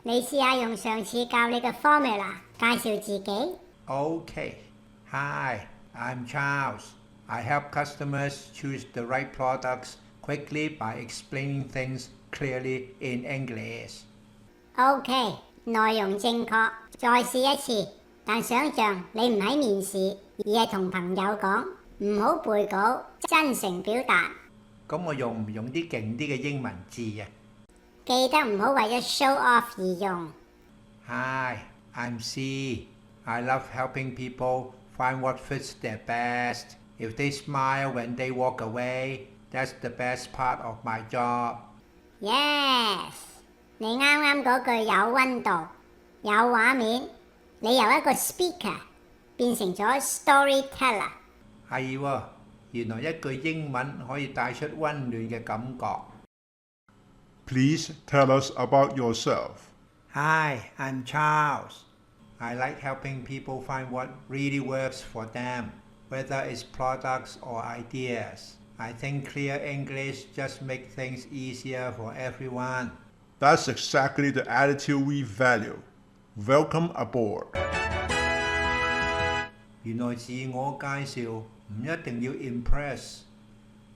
你試下用上次教你嘅 formula 介紹自己。Okay. Hi, I'm Charles. I help customers choose the right products quickly by explaining things clearly in English. OK，內容正確，再試一次。但想像你唔喺面試，而係同朋友講，唔好背稿，真誠表達。咁我用唔用啲勁啲嘅英文字啊？記得唔好為咗 show off 而用。Hi, I'm C. I love helping people find what fits their best. If they smile when they walk away, that's the best part of my job. Yes，你啱啱嗰句有温度，有畫面，你由一個 speaker 變成咗 storyteller。係喎，原來一句英文可以帶出温暖嘅感覺。Please tell us about yourself. Hi, I'm Charles. I like helping people find what really works for them, whether it's products or ideas. I think clear English just makes things easier for everyone. That's exactly the attitude we value. Welcome aboard. 原來自我介紹唔一定要 impress，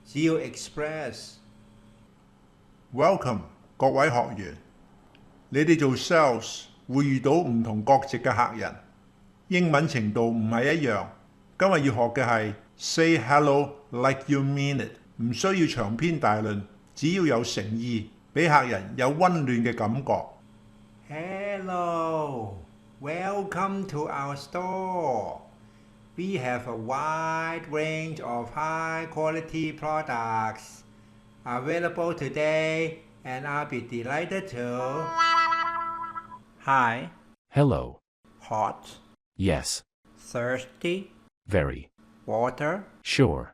只要 express。Welcome 各位學員，你哋做 sales 會遇到唔同國籍嘅客人，英文程度唔係一樣。今日要學嘅係 Say hello like you mean it， 唔需要長篇大論，只要有誠意，俾客人有温暖嘅感覺。Hello, welcome to our store. We have a wide range of high-quality products available today, and I'll be delighted to. Hi. Hello. Hot. Yes. Thirsty. Very. Water. Sure.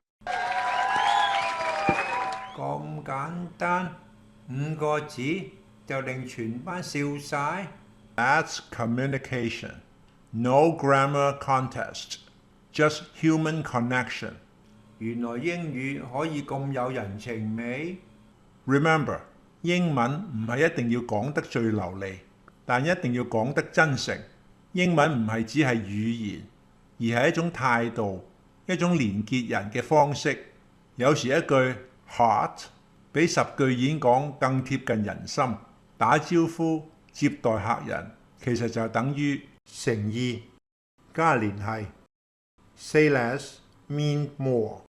咁簡單，5個字就令全班笑晒。That's communication. No grammar contest. Just human connection. 原來英語可以咁有人情味。Remember，英文唔係一定要講得最流利，但一定要講得真誠。英文唔係只係語言，而係一種態度，一種連結人嘅方式。有時一句 hot 比10句演講更貼近人心。打招呼、接待客人，其實就等於誠意加聯繫。Say less, mean more.